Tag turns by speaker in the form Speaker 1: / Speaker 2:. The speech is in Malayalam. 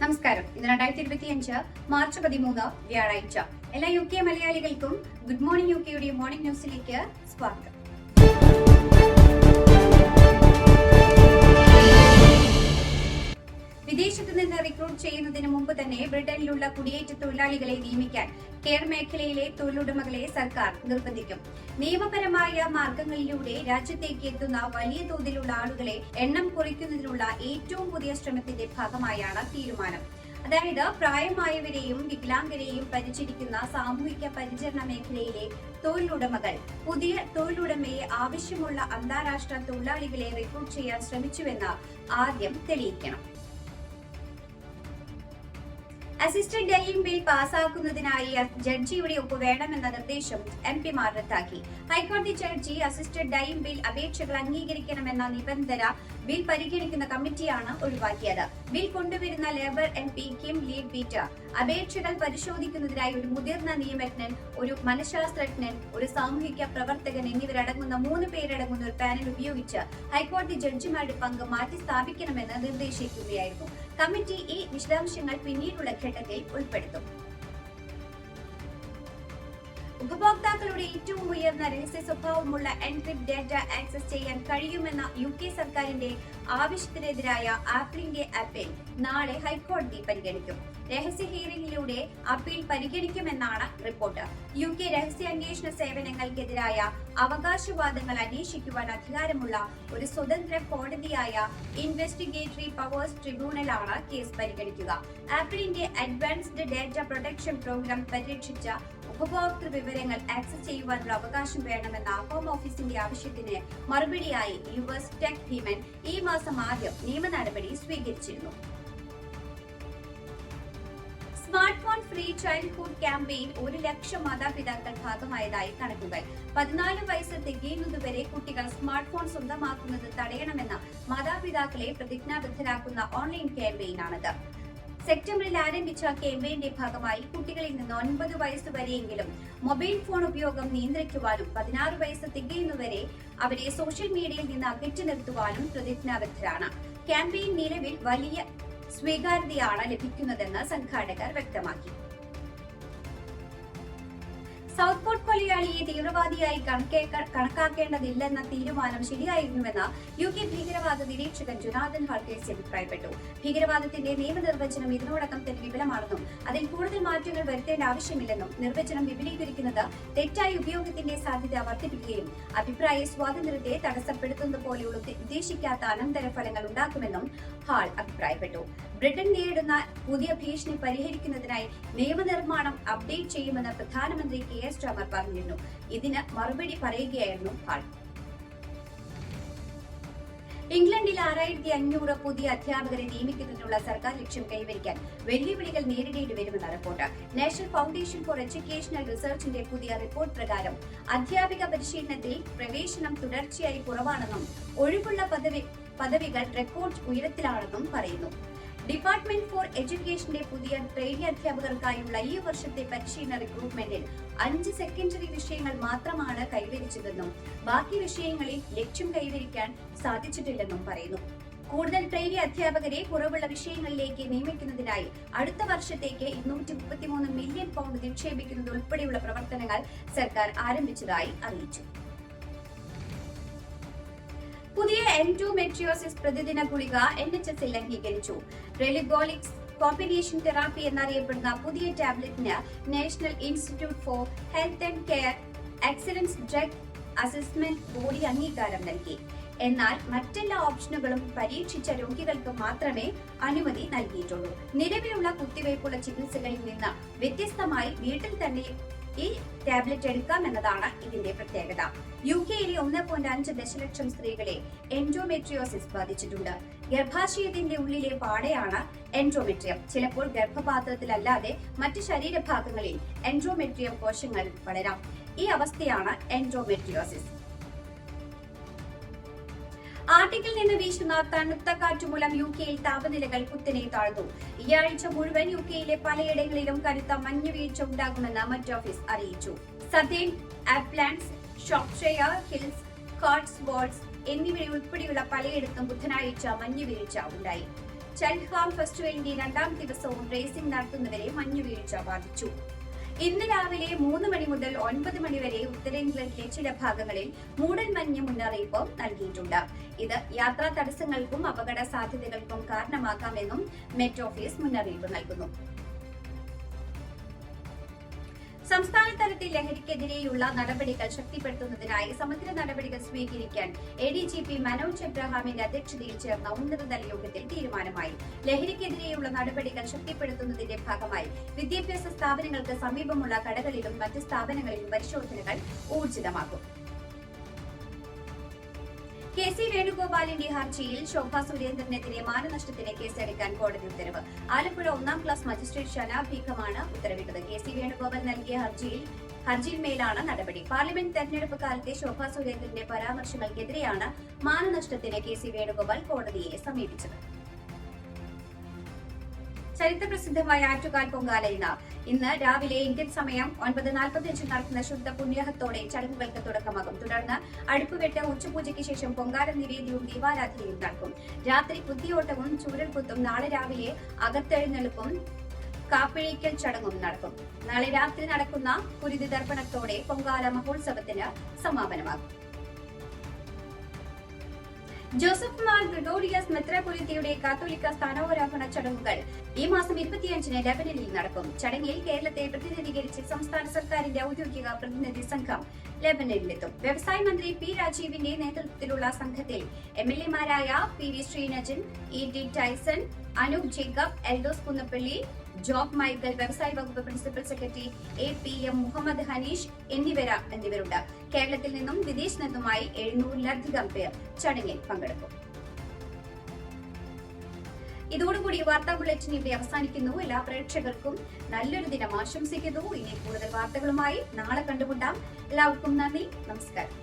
Speaker 1: നമസ്കാരം. ഇന്ന് 2025 മാർച്ച് 13 വ്യാഴാഴ്ച. എല്ലാ UK മലയാളികൾക്കും ഗുഡ് മോർണിംഗ് UKയുടെ മോർണിംഗ് ന്യൂസിലേക്ക് സ്വാഗതം. വിദേശത്ത് നിന്ന് റിക്രൂട്ട് ചെയ്യുന്നതിന് മുമ്പ് തന്നെ ബ്രിട്ടനിലുള്ള കുടിയേറ്റ തൊഴിലാളികളെ നിയമിക്കാൻ കെയർ മേഖലയിലെ തൊഴിലുടമകളെ സർക്കാർ നിർബന്ധിക്കും. നിയമപരമായ മാർഗങ്ങളിലൂടെ രാജ്യത്തേക്ക് എത്തുന്ന വലിയ തോതിലുള്ള ആളുകളെ എണ്ണം കുറയ്ക്കുന്നതിനുള്ള ഏറ്റവും പുതിയ ശ്രമത്തിന്റെ ഭാഗമായാണ് തീരുമാനം. അതായത് പ്രായമായവരെയും വികലാംഗരെയും പരിചരിക്കുന്ന സാമൂഹിക പരിചരണ മേഖലയിലെ തൊഴിലുടമകൾ പുതിയ തൊഴിലുടമയെ ആവശ്യമുള്ള അന്താരാഷ്ട്ര തൊഴിലാളികളെ റിക്രൂട്ട് ചെയ്യാൻ ശ്രമിച്ചുവെന്ന് ആദ്യം തെളിയിക്കണം. അസിസ്റ്റന്റ് ഡൈയിങ് ബിൽ പാസാക്കുന്നതിനായി ജഡ്ജിയുടെ ഒപ്പ് വേണമെന്ന നിർദ്ദേശം MP-മാർ റദ്ദാക്കി. ഹൈക്കോടതി ജഡ്ജി അസിസ്റ്റന്റ് ഡൈയിങ് ബിൽ അപേക്ഷകൾ അംഗീകരിക്കണമെന്ന നിബന്ധന ബിൽ പരിഗണിക്കുന്ന കമ്മിറ്റിയാണ് ഒഴിവാക്കിയത്. ബിൽ കൊണ്ടുവരുന്ന labour MP Kim lead Peter അപേക്ഷകൾ പരിശോധിക്കുന്നതിനായി ഒരു മുതിർന്ന നിയമജ്ഞൻ, ഒരു മനഃശാസ്ത്രജ്ഞൻ, ഒരു സാമൂഹിക പ്രവർത്തകൻ എന്നിവരടങ്ങുന്ന 3 പേരടങ്ങുന്ന ഒരു പാനൽ ഉപയോഗിച്ച് ഹൈക്കോടതി ജഡ്ജിമാരുടെ പങ്ക് മാറ്റി സ്ഥാപിക്കണമെന്ന് നിർദ്ദേശിക്കുകയായിരുന്നു. കമ്മിറ്റി ഈ വിശദാംശങ്ങൾ പിന്നീടുള്ള ഘട്ടത്തിൽ ഉൾപ്പെടുത്തും. ഉപഭോക്താക്കളുടെ ഏറ്റവും ഉയർന്ന രഹസ്യ സ്വഭാവമുള്ള എൻക്രിപ്റ്റ് ഡാറ്റ ആക്സസ് ചെയ്യാൻ കഴിയുമെന്ന UK സർക്കാരിന്റെ ആവശ്യത്തിനെതിരായ ആപ്പിളിന്റെ അപ്പീൽ നാളെ ഹൈക്കോടതി പരിഗണിക്കും. രഹസ്യ ഹിയറിംഗിലൂടെ അപ്പീൽ പരിഗണിക്കുമെന്നാണ് റിപ്പോർട്ട്. UK രഹസ്യാന്വേഷണ സേവനങ്ങൾക്കെതിരായ അവകാശവാദങ്ങൾ അന്വേഷിക്കുവാൻ അധികാരമുള്ള ഒരു സ്വതന്ത്ര കോടതിയായ ഇൻവെസ്റ്റിഗേറ്ററി പവേഴ്സ് ട്രിബ്യൂണലാണ് കേസ് പരിഗണിക്കുക. ആപ്പിളിന്റെ അഡ്വാൻസ്ഡ് ഡാറ്റ പ്രൊട്ടക്ഷൻ പ്രോഗ്രാം പരിരക്ഷിച്ച ഉപഭോക്തൃ വിവരങ്ങൾ ആക്സസ് ചെയ്യുവാനുള്ള അവകാശം വേണമെന്ന ഹോം ഓഫീസിന്റെ ആവശ്യത്തിന് മറുപടിയായി US ടെക് ഭീമൻ ഈ മാസം ആദ്യം നിയമ നടപടി സ്വീകരിച്ചിരുന്നു. Smart phone free childhood campaign 1 ലക്ഷം മാതാപിതാക്കൾ ഭാഗമായതായി കണക്കുകൾ. 14 വയസ്സ് തികയുന്നതുവരെ കുട്ടികൾ സ്മാർട്ട് ഫോൺ സ്വന്തമാക്കുന്നത് തടയണമെന്ന് മാതാപിതാക്കളെ പ്രതിജ്ഞാബദ്ധരാക്കുന്ന ഓൺലൈൻ ക്യാമ്പയിനാണിത്. സെപ്റ്റംബറിൽ ആരംഭിച്ച ക്യാമ്പയിന്റെ ഭാഗമായി കുട്ടികളിൽ നിന്ന് 9 വയസ്സ് വരെയെങ്കിലും മൊബൈൽ ഫോൺ ഉപയോഗം നിയന്ത്രിക്കുവാനും 16 വയസ്സ് തികയുന്നവരെ അവരെ സോഷ്യൽ മീഡിയയിൽ നിന്ന് അകറ്റി നിർത്തുവാനും പ്രതിജ്ഞാബദ്ധരാണ്. ക്യാമ്പയിൻ നിലവിൽ വലിയ സ്വീകാര്യതയാണ് ലഭിക്കുന്നതെന്ന് സംഘാടകർ വ്യക്തമാക്കി. സൗത്ത് പോർട്ട് കൊലയാളിയെ തീവ്രവാദിയായി കണക്കാക്കേണ്ടതില്ലെന്ന തീരുമാനം ശരിയായിരുന്നുവെന്ന് UK ഭീകരവാദ നിരീക്ഷകൻ ജൊനാഥൻ ഹാർക്കേസ് അഭിപ്രായപ്പെട്ടു. ഭീകരവാദത്തിന്റെ നിയമനിർവചനം ഇതിനോടകം തന്നെ വിപുലമാണെന്നും അതിൽ കൂടുതൽ മാറ്റങ്ങൾ വരുത്തേണ്ട ആവശ്യമില്ലെന്നും നിർവചനം വിപുലീകരിക്കുന്നത് തെറ്റായ ഉപയോഗത്തിന്റെ സാധ്യത വർദ്ധിപ്പിക്കുകയും അഭിപ്രായ സ്വാതന്ത്ര്യത്തെ തടസ്സപ്പെടുത്തുന്നത് പോലെയുള്ള ഉദ്ദേശിക്കാത്ത അനന്തരഫലങ്ങൾ ഉണ്ടാക്കുമെന്നും ഹാൾ അഭിപ്രായപ്പെട്ടു. ബ്രിട്ടൻ നേരിടുന്ന പുതിയ ഭീഷണി പരിഹരിക്കുന്നതിനായി നിയമനിർമ്മാണം അപ്ഡേറ്റ് ചെയ്യുമെന്ന് പ്രധാനമന്ത്രി KR സ്റ്റാമർ പറഞ്ഞിരുന്നു. ഇതിന് മറുപടി പറയുകയായിരുന്നു ഹാൾ. ഇംഗ്ലണ്ടിൽ 6500 പുതിയ അധ്യാപകരെ നിയമിക്കുന്നതിനുള്ള സർക്കാർ ലക്ഷ്യം കൈവരിക്കാൻ വെല്ലുവിളികൾ നേരിടേണ്ടി വരുമെന്ന report. National foundation for educational റിസർച്ചിന്റെ പുതിയ റിപ്പോർട്ട് പ്രകാരം അധ്യാപിക പരിശീലനത്തിൽ പ്രവേശനം തുടർച്ചയായി കുറവാണെന്നും ഒഴിവുള്ള പദവികൾ റെക്കോർഡ് ഉയരത്തിലാണെന്നും പറയുന്നു. ഡിപ്പാർട്ട്മെന്റ് ഫോർ എഡ്യൂക്കേഷന്റെ പുതിയ ട്രെയിനി അധ്യാപകർക്കായുള്ള ഈ വർഷത്തെ പരിശീലന റിക്രൂട്ട്മെന്റിൽ 5 സെക്കൻഡറി വിഷയങ്ങൾ മാത്രമാണ് കൈവരിച്ചതെന്നും ബാക്കി വിഷയങ്ങളിൽ ലക്ഷ്യം കൈവരിക്കാൻ സാധിച്ചിട്ടില്ലെന്നും പറയുന്നു. കൂടുതൽ ട്രെയിനി അധ്യാപകരെ കുറവുള്ള വിഷയങ്ങളിലേക്ക് നിയമിക്കുന്നതിനായി അടുത്ത വർഷത്തേക്ക് 233 മില്യൺ പൗണ്ട് നിക്ഷേപിക്കുന്നത് ഉൾപ്പെടെയുള്ള പ്രവർത്തനങ്ങൾ സർക്കാർ ആരംഭിച്ചതായി അറിയിച്ചു. പുതിയ എൻഡോമെട്രിയോസിസ് പ്രതിദിന ഗുളിക NHS-ൽ അംഗീകരിച്ചു. റെലിഗോളിക്സ് കോമ്പിനേഷൻ തെറാപ്പി എന്നറിയപ്പെടുന്ന പുതിയ ടാബ്ലറ്റിന് national institute for health and care excellence drug assessment body അംഗീകാരം നൽകി. എന്നാൽ മറ്റെല്ലാ ഓപ്ഷനുകളും പരീക്ഷിച്ച രോഗികൾക്ക് മാത്രമേ അനുമതി നൽകിയിട്ടുള്ളൂ. നിലവിലുള്ള കുത്തിവയ്പുള്ള ചികിത്സകളിൽ നിന്ന് വ്യത്യസ്തമായി വീട്ടിൽ തന്നെ ഈ ടാബ്ലറ്റ് എടുക്കാമെന്നതാണ് ഇതിന്റെ പ്രത്യേകത. UK-യിലെ 1.5 ദശലക്ഷം സ്ത്രീകളെ എൻഡോമെട്രിയോസിസ് ബാധിച്ചിട്ടുണ്ട്. ഗർഭാശയത്തിന്റെ ഉള്ളിലെ പാടയാണ് എൻഡോമെട്രിയം. ചിലപ്പോൾ ഗർഭപാത്രത്തിലല്ലാതെ മറ്റ് ശരീരഭാഗങ്ങളിൽ എൻഡോമെട്രിയം കോശങ്ങൾ വളരാം. ഈ അവസ്ഥയാണ് എൻഡോമെട്രിയോസിസ്. ആർട്ടിക്കിൽ നിന്ന് വീശുന്ന തണുത്ത കാറ്റുമൂലം UK-യിൽ താപനിലകൾ കുത്തനെ താഴ്ന്നു. ഈ ആഴ്ച മുഴുവൻ UK-യിലെ പലയിടങ്ങളിലും കനത്ത മഞ്ഞുവീഴ്ച ഉണ്ടാകുമെന്ന് മെറ്റ് ഓഫീസ് അറിയിച്ചു. സതേൺ അപ്ലാൻഡ്സ്, ഷോപ്ഷെയർ ഹിൽസ്, കോട്സ്വോൾഡ്സ് എന്നിവയുൾപ്പെടെയുള്ള പലയിടത്തും ബുധനാഴ്ച മഞ്ഞുവീഴ്ച ഉണ്ടായി. ചൈൽഡ് ഹാം ഫെസ്റ്റിവലിന്റെ 2ാം ദിവസവും റേസിംഗ് നടത്തുന്നവരെ മഞ്ഞുവീഴ്ച ബാധിച്ചു. ഇന്ന് രാവിലെ 3 മണി മുതൽ 9 മണി വരെ ഉത്തരേന്ത്യയിലെ ചില ഭാഗങ്ങളിൽ മൂടൽമഞ്ഞ് മുന്നറിയിപ്പ് നൽകിയിട്ടുണ്ട്. ഇത് യാത്രാ തടസ്സങ്ങൾക്കും അപകട സാധ്യതകൾക്കും കാരണമാകാമെന്നും മെറ്റ് ഓഫീസ് മുന്നറിയിപ്പ് നൽകുന്നു. സംസ്ഥാന തലത്തിൽ ലഹരിക്കെതിരെയുള്ള നടപടികൾ ശക്തിപ്പെടുത്തുന്നതിനായി സമഗ്ര നടപടികൾ സ്വീകരിക്കാൻ ADGP മനോജ് എബ്രഹാമിന്റെ അധ്യക്ഷതയിൽ ചേർന്ന ഉന്നതതല യോഗത്തിൽ തീരുമാനമായി. ലഹരിക്കെതിരെയുള്ള നടപടികൾ ശക്തിപ്പെടുത്തുന്നതിന്റെ ഭാഗമായി വിദ്യാഭ്യാസ സ്ഥാപനങ്ങൾക്ക് സമീപമുള്ള കടകളിലും മറ്റ് സ്ഥാപനങ്ങളിലും പരിശോധനകൾ ഊർജിതമാക്കും. KC വേണുഗോപാലിന്റെ ഹർജിയിൽ ശോഭാ സുരേന്ദ്രനെതിരെ മാനനഷ്ടത്തിന് കേസെടുക്കാൻ കോടതി ഉത്തരവ്. ആലപ്പുഴ 1ാം ക്ലാസ് മജിസ്ട്രേറ്റ് ഷന ബീഗമാണ് ഉത്തരവിട്ടത്. KC വേണുഗോപാൽ നൽകിയ ഹർജിയിന്മേലാണ് നടപടി. പാർലമെന്റ് തെരഞ്ഞെടുപ്പ് കാലത്തെ ശോഭാ സുരേന്ദ്രന്റെ പരാമർശങ്ങൾക്കെതിരെയാണ് മാനനഷ്ടത്തിന് KC വേണുഗോപാൽ കോടതിയെ സമീപിച്ചത്. ചരിത്രപ്രസിദ്ധമായ ആറ്റുകാൽ പൊങ്കാല ഇന്ന് രാവിലെ ഇന്ത്യൻ സമയം 9:45 നടക്കുന്ന ശുദ്ധ പുണ്യാഹത്തോടെ ചടങ്ങുകൾക്ക് തുടക്കമാകും. തുടർന്ന് അടുപ്പുവെട്ട്, ഉച്ചപൂജയ്ക്ക് ശേഷം പൊങ്കാല നിവേദ്യവും ദീപാരാധനയും നടക്കും. രാത്രി കുത്തിയോട്ടവും ചൂരൽകുത്തും, നാളെ രാവിലെ അകത്തെഴുന്നള്ളിപ്പും കാപ്പിഴിക്കൽ ചടങ്ങും നടക്കും. നാളെ രാത്രി നടക്കുന്ന കുരുതി ദർപ്പണത്തോടെ പൊങ്കാല മഹോത്സവത്തിന് സമാപനമാകും. ജോസഫ് മാർ ഗ്രിഗോറിയസ് മെത്രാപ്പൊലീത്തയുടെ കാത്തോലിക്ക സ്ഥാനാരോഹണ ചടങ്ങുകൾ ഈ മാസം 25-ന് ലെബനനിൽ നടക്കും. ചടങ്ങിൽ കേരളത്തെ പ്രതിനിധീകരിച്ച് സംസ്ഥാന സർക്കാരിന്റെ ഔദ്യോഗിക പ്രതിനിധി സംഘം ലെബനനിലെത്തും. വ്യവസായ മന്ത്രി P. രാജീവിന്റെ നേതൃത്വത്തിലുള്ള സംഘത്തിൽ MLA-മാരായ PV ശ്രീനജൻ, ET ടൈസൺ, അനൂപ് ജേക്കബ്, എൽദോസ് കുന്നപ്പള്ളി, ജോബ് മൈക്കൽ, വ്യവസായ വകുപ്പ് principal secretary APM Muhammad Hanish എന്നിവരുണ്ട്. കേരളത്തിൽ നിന്നും വിദേശത്തു നിന്നുമായി 700-ലധികം പേർ ചടങ്ങിൽ പങ്കെടുക്കും. ഇതോടുകൂടി വാർത്താ ബുള്ളറ്റിൻ ഇവിടെ അവസാനിക്കുന്നു. എല്ലാ പ്രേക്ഷകർക്കും നല്ലൊരു ദിനം ആശംസിക്കുന്നു. ഇനി കൂടുതൽ വാർത്തകളുമായി നാളെ കണ്ടുമുട്ടാം. എല്ലാവർക്കും നന്ദി, നമസ്കാരം.